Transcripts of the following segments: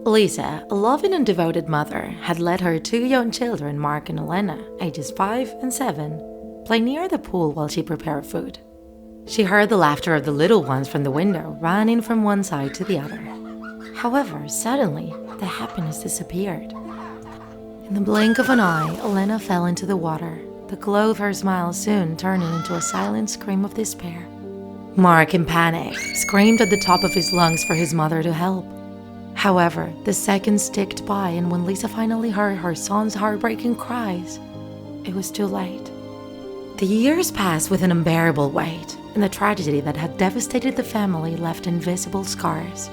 Lisa, a loving and devoted mother, had let her two young children, Mark and Elena, ages 5 and 7, play near the pool while she prepared food. She heard the laughter of the little ones from the window, running from one side to the other. However, suddenly, the happiness disappeared. In the blink of an eye, Elena fell into the water, the glow of her smile soon turning into a silent scream of despair. Mark, in panic, screamed at the top of his lungs for his mother to help. However, the seconds ticked by, and when Lisa finally heard her son's heartbreaking cries, it was too late. The years passed with an unbearable weight, and the tragedy that had devastated the family left invisible scars.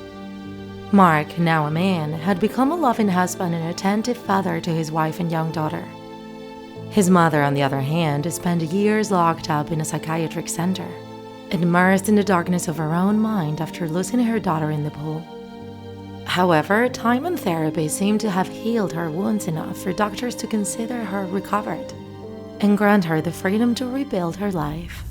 Mark, now a man, had become a loving husband and attentive father to his wife and young daughter. His mother, on the other hand, spent years locked up in a psychiatric center, immersed in the darkness of her own mind after losing her daughter in the pool. However, time and therapy seemed to have healed her wounds enough for doctors to consider her recovered and grant her the freedom to rebuild her life.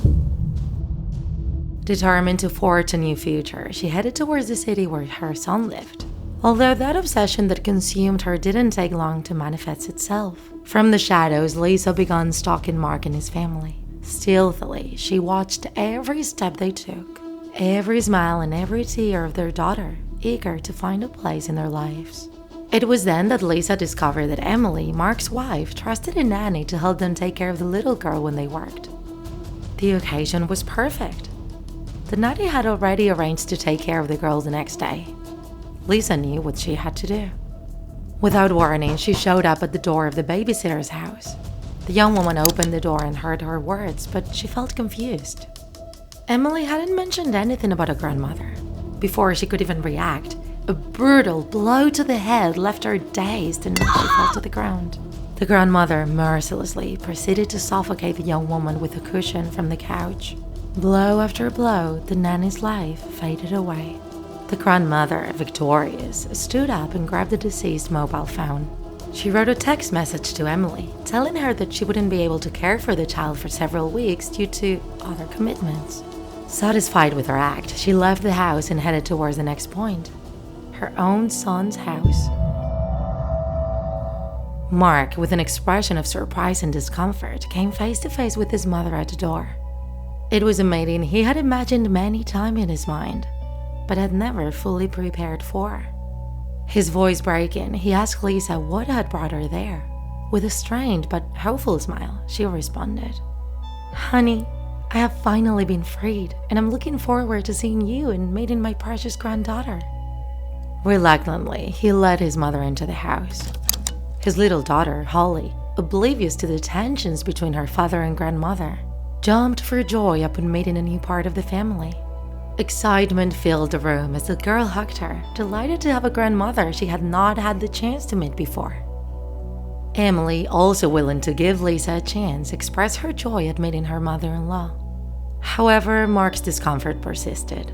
Determined to forge a new future, she headed towards the city where her son lived. Although that obsession that consumed her didn't take long to manifest itself. From the shadows, Lisa began stalking Mark and his family. Stealthily, she watched every step they took, every smile and every tear of their daughter, eager to find a place in their lives. It was then that Lisa discovered that Emily, Mark's wife, trusted a nanny to help them take care of the little girl when they worked. The occasion was perfect. The nanny had already arranged to take care of the girl the next day. Lisa knew what she had to do. Without warning, she showed up at the door of the babysitter's house. The young woman opened the door and heard her words, but she felt confused. Emily hadn't mentioned anything about a grandmother. Before she could even react, a brutal blow to the head left her dazed and she fell to the ground. The grandmother mercilessly proceeded to suffocate the young woman with a cushion from the couch. Blow after blow, the nanny's life faded away. The grandmother, victorious, stood up and grabbed the deceased mobile phone. She wrote a text message to Emily, telling her that she wouldn't be able to care for the child for several weeks due to other commitments. Satisfied with her act, she left the house and headed towards the next point, her own son's house. Mark, with an expression of surprise and discomfort, came face to face with his mother at the door. It was a meeting he had imagined many times in his mind, but had never fully prepared for. His voice breaking, he asked Lisa what had brought her there. With a strained but hopeful smile, she responded, "Honey, I have finally been freed, and I'm looking forward to seeing you and meeting my precious granddaughter." Reluctantly, he led his mother into the house. His little daughter, Holly, oblivious to the tensions between her father and grandmother, jumped for joy upon meeting a new part of the family. Excitement filled the room as the girl hugged her, delighted to have a grandmother she had not had the chance to meet before. Emily, also willing to give Lisa a chance, expressed her joy at meeting her mother-in-law. However, Mark's discomfort persisted.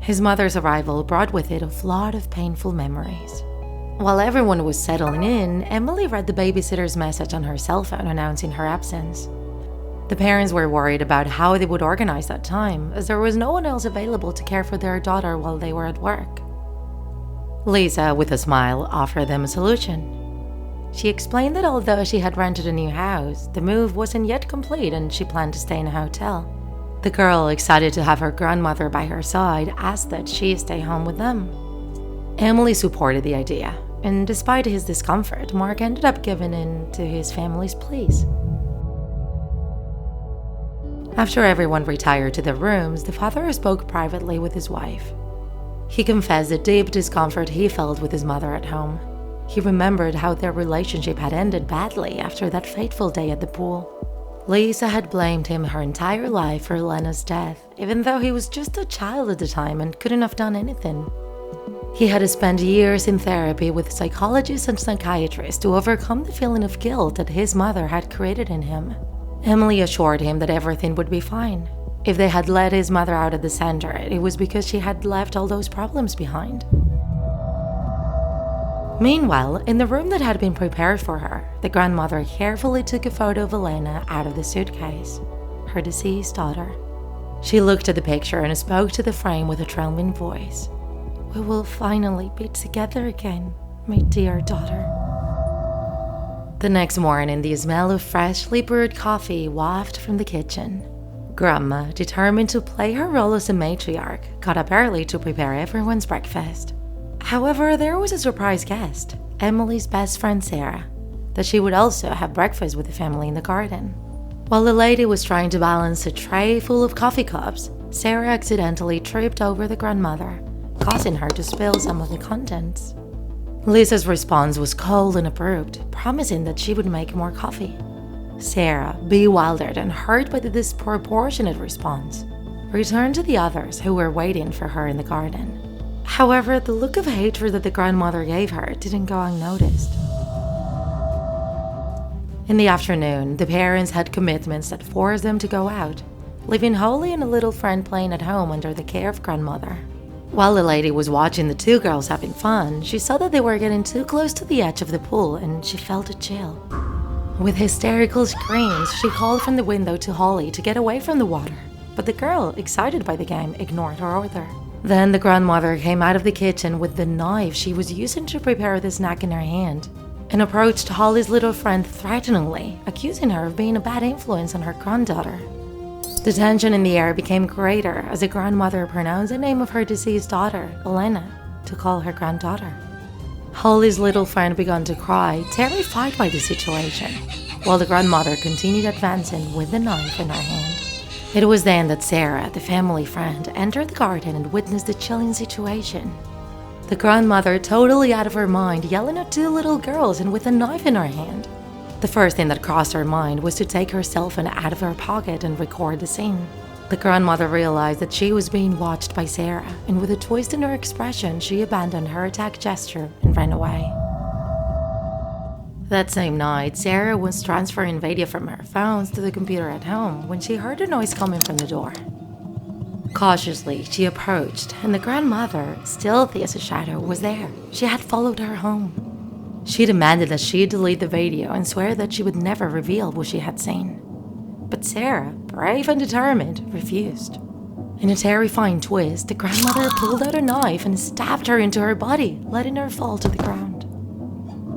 His mother's arrival brought with it a flood of painful memories. While everyone was settling in, Emily read the babysitter's message on her cell phone announcing her absence. The parents were worried about how they would organize that time, as there was no one else available to care for their daughter while they were at work. Lisa, with a smile, offered them a solution. She explained that although she had rented a new house, the move wasn't yet complete and she planned to stay in a hotel. The girl, excited to have her grandmother by her side, asked that she stay home with them. Emily supported the idea, and despite his discomfort, Mark ended up giving in to his family's pleas. After everyone retired to their rooms, the father spoke privately with his wife. He confessed the deep discomfort he felt with his mother at home. He remembered how their relationship had ended badly after that fateful day at the pool. Lisa had blamed him her entire life for Lena's death, even though he was just a child at the time and couldn't have done anything. He had spent years in therapy with psychologists and psychiatrists to overcome the feeling of guilt that his mother had created in him. Emily assured him that everything would be fine. If they had let his mother out of the center, it was because she had left all those problems behind. Meanwhile, in the room that had been prepared for her, the grandmother carefully took a photo of Elena out of the suitcase, her deceased daughter. She looked at the picture and spoke to the frame with a trembling voice. We will finally be together again, my dear daughter. The next morning, the smell of freshly brewed coffee wafted from the kitchen. Grandma, determined to play her role as a matriarch, got up early to prepare everyone's breakfast. However, there was a surprise guest, Emily's best friend Sarah, that she would also have breakfast with the family in the garden. While the lady was trying to balance a tray full of coffee cups, Sarah accidentally tripped over the grandmother, causing her to spill some of the contents. Lisa's response was cold and abrupt, promising that she would make more coffee. Sarah, bewildered and hurt by the disproportionate response, returned to the others who were waiting for her in the garden. However, the look of hatred that the grandmother gave her didn't go unnoticed. In the afternoon, the parents had commitments that forced them to go out, leaving Holly and a little friend playing at home under the care of grandmother. While the lady was watching the two girls having fun, she saw that they were getting too close to the edge of the pool and she felt a chill. With hysterical screams, she called from the window to Holly to get away from the water, but the girl, excited by the game, ignored her order. Then the grandmother came out of the kitchen with the knife she was using to prepare the snack in her hand and approached Holly's little friend threateningly, accusing her of being a bad influence on her granddaughter. The tension in the air became greater as the grandmother pronounced the name of her deceased daughter, Elena, to call her granddaughter. Holly's little friend began to cry, terrified by the situation, while the grandmother continued advancing with the knife in her hand. It was then that Sarah, the family friend, entered the garden and witnessed the chilling situation. The grandmother, totally out of her mind, yelling at two little girls and with a knife in her hand. The first thing that crossed her mind was to take her cell phone out of her pocket and record the scene. The grandmother realized that she was being watched by Sarah, and with a twist in her expression, she abandoned her attack gesture and ran away. That same night, Sarah was transferring video from her phones to the computer at home when she heard a noise coming from the door. Cautiously, she approached, and the grandmother, stealthy as a shadow, was there. She had followed her home. She demanded that she delete the video and swear that she would never reveal what she had seen. But Sarah, brave and determined, refused. In a terrifying twist, the grandmother pulled out a knife and stabbed her into her body, letting her fall to the ground.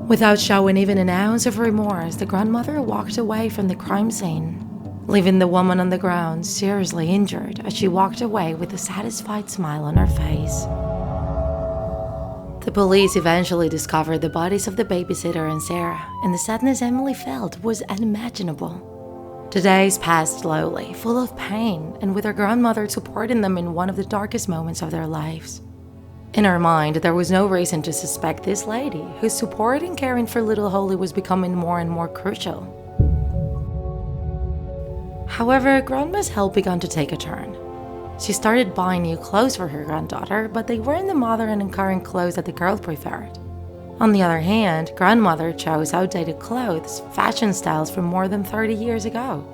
Without showing even an ounce of remorse, the grandmother walked away from the crime scene, leaving the woman on the ground seriously injured as she walked away with a satisfied smile on her face. The police eventually discovered the bodies of the babysitter and Sarah, and the sadness Emily felt was unimaginable. The days passed slowly, full of pain, and with her grandmother supporting them in one of the darkest moments of their lives. In her mind, there was no reason to suspect this lady, whose support and caring for little Holly was becoming more and more crucial. However, Grandma's help began to take a turn. She started buying new clothes for her granddaughter, but they weren't the modern and current clothes that the girl preferred. On the other hand, Grandmother chose outdated clothes, fashion styles from more than 30 years ago.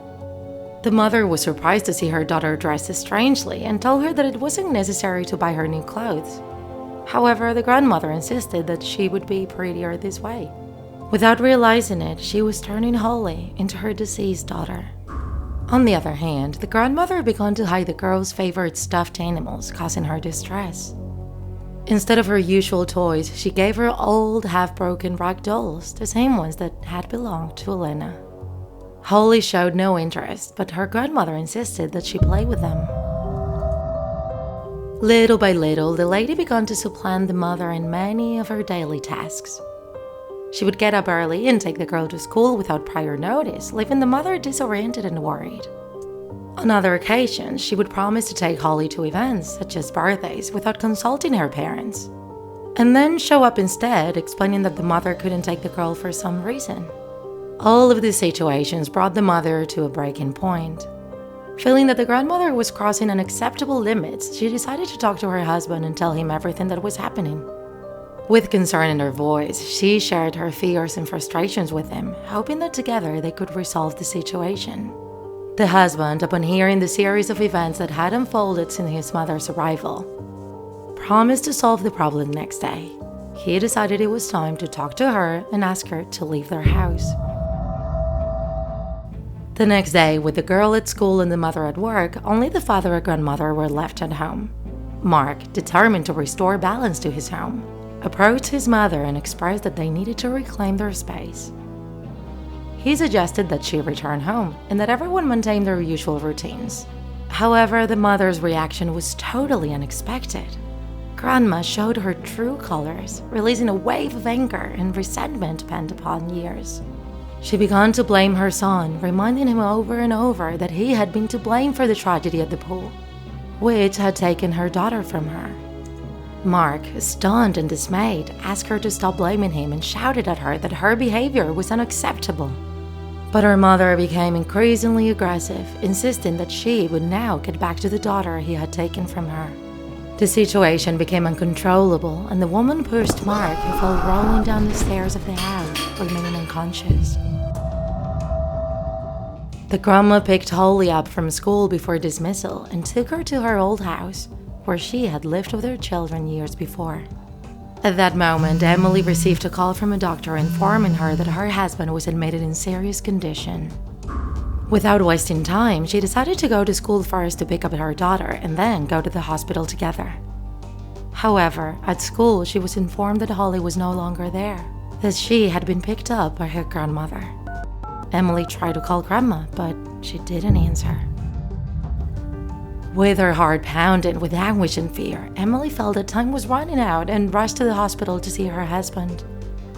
The mother was surprised to see her daughter dressed strangely and told her that it wasn't necessary to buy her new clothes. However, the grandmother insisted that she would be prettier this way. Without realizing it, she was turning Holly into her deceased daughter. On the other hand, the grandmother began to hide the girl's favorite stuffed animals, causing her distress. Instead of her usual toys, she gave her old, half-broken rag dolls, the same ones that had belonged to Elena. Holly showed no interest, but her grandmother insisted that she play with them. Little by little, the lady began to supplant the mother in many of her daily tasks. She would get up early and take the girl to school without prior notice, leaving the mother disoriented and worried. On other occasions, she would promise to take Holly to events, such as birthdays, without consulting her parents, and then show up instead, explaining that the mother couldn't take the girl for some reason. All of these situations brought the mother to a breaking point. Feeling that the grandmother was crossing unacceptable limits, she decided to talk to her husband and tell him everything that was happening. With concern in her voice, she shared her fears and frustrations with him, hoping that together they could resolve the situation. The husband, upon hearing the series of events that had unfolded since his mother's arrival, promised to solve the problem next day. He decided it was time to talk to her and ask her to leave their house. The next day, with the girl at school and the mother at work, only the father and grandmother were left at home. Mark, determined to restore balance to his home, approached his mother and expressed that they needed to reclaim their space. He suggested that she return home and that everyone maintain their usual routines. However, the mother's reaction was totally unexpected. Grandma showed her true colors, releasing a wave of anger and resentment pent upon years. She began to blame her son, reminding him over and over that he had been to blame for the tragedy at the pool, which had taken her daughter from her. Mark, stunned and dismayed, asked her to stop blaming him and shouted at her that her behavior was unacceptable. But her mother became increasingly aggressive, insisting that she would now get back to the daughter he had taken from her. The situation became uncontrollable, and the woman pushed Mark, who fell rolling down the stairs of the house, remaining unconscious. The grandma picked Holly up from school before dismissal and took her to her old house, where she had lived with her children years before. At that moment, Emily received a call from a doctor informing her that her husband was admitted in serious condition. Without wasting time, she decided to go to school first to pick up her daughter and then go to the hospital together. However, at school, she was informed that Holly was no longer there, as she had been picked up by her grandmother. Emily tried to call Grandma, but she didn't answer. With her heart pounding with anguish and fear, Emily felt that time was running out and rushed to the hospital to see her husband.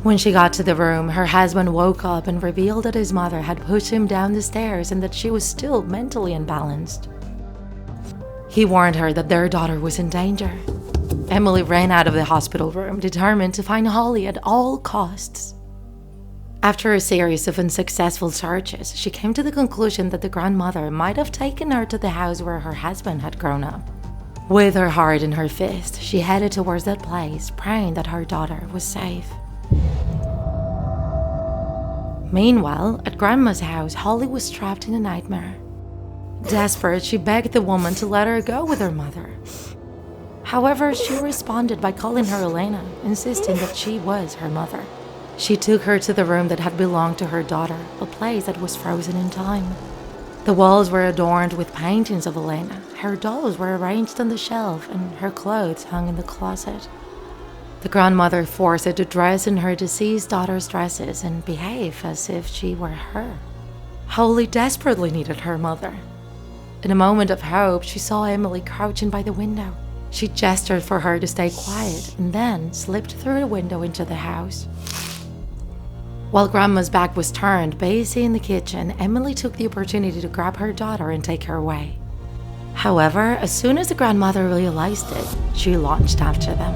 When she got to the room, her husband woke up and revealed that his mother had pushed him down the stairs and that she was still mentally unbalanced. He warned her that their daughter was in danger. Emily ran out of the hospital room, determined to find Holly at all costs. After a series of unsuccessful searches, she came to the conclusion that the grandmother might have taken her to the house where her husband had grown up. With her heart in her fist, she headed towards that place, praying that her daughter was safe. Meanwhile, at Grandma's house, Holly was trapped in a nightmare. Desperate, she begged the woman to let her go with her mother. However, she responded by calling her Elena, insisting that she was her mother. She took her to the room that had belonged to her daughter, a place that was frozen in time. The walls were adorned with paintings of Elena, her dolls were arranged on the shelf, and her clothes hung in the closet. The grandmother forced her to dress in her deceased daughter's dresses and behave as if she were her. Holly desperately needed her mother. In a moment of hope, she saw Emily crouching by the window. She gestured for her to stay quiet and then slipped through the window into the house. While Grandma's back was turned, busy in the kitchen, Emily took the opportunity to grab her daughter and take her away. However, as soon as the grandmother realized it, she launched after them.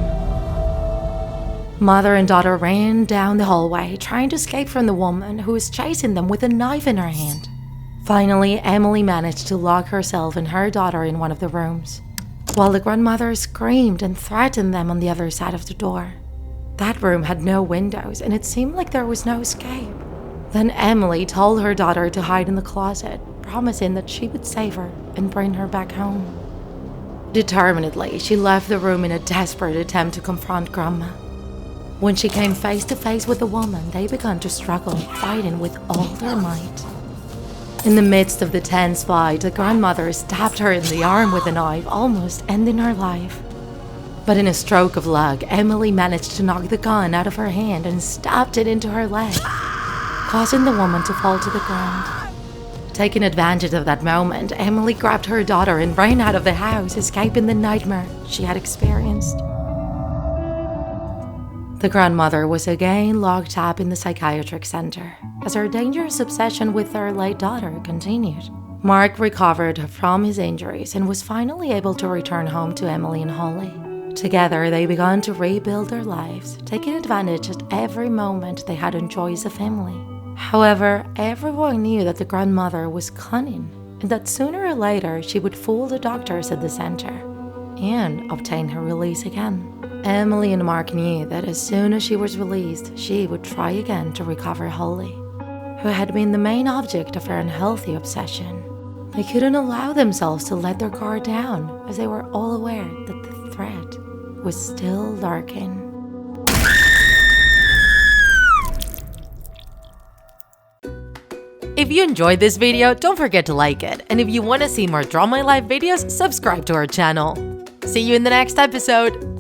Mother and daughter ran down the hallway, trying to escape from the woman who was chasing them with a knife in her hand. Finally, Emily managed to lock herself and her daughter in one of the rooms, while the grandmother screamed and threatened them on the other side of the door. That room had no windows, and it seemed like there was no escape. Then Emily told her daughter to hide in the closet, promising that she would save her and bring her back home. Determinedly, she left the room in a desperate attempt to confront Grandma. When she came face to face with the woman, they began to struggle, fighting with all their might. In the midst of the tense fight, the grandmother stabbed her in the arm with a knife, almost ending her life. But in a stroke of luck, Emily managed to knock the gun out of her hand and stabbed it into her leg, causing the woman to fall to the ground. Taking advantage of that moment, Emily grabbed her daughter and ran out of the house, escaping the nightmare she had experienced. The grandmother was again locked up in the psychiatric center, as her dangerous obsession with their late daughter continued. Mark recovered from his injuries and was finally able to return home to Emily and Holly. Together, they began to rebuild their lives, taking advantage of every moment they had enjoyed as a family. However, everyone knew that the grandmother was cunning, and that sooner or later she would fool the doctors at the center and obtain her release again. Emily and Mark knew that as soon as she was released, she would try again to recover Holly, who had been the main object of her unhealthy obsession. They couldn't allow themselves to let their guard down, as they were all aware that the threat was still lurking. If you enjoyed this video, don't forget to like it, and if you want to see more Draw My Life videos, subscribe to our channel. See you in the next episode.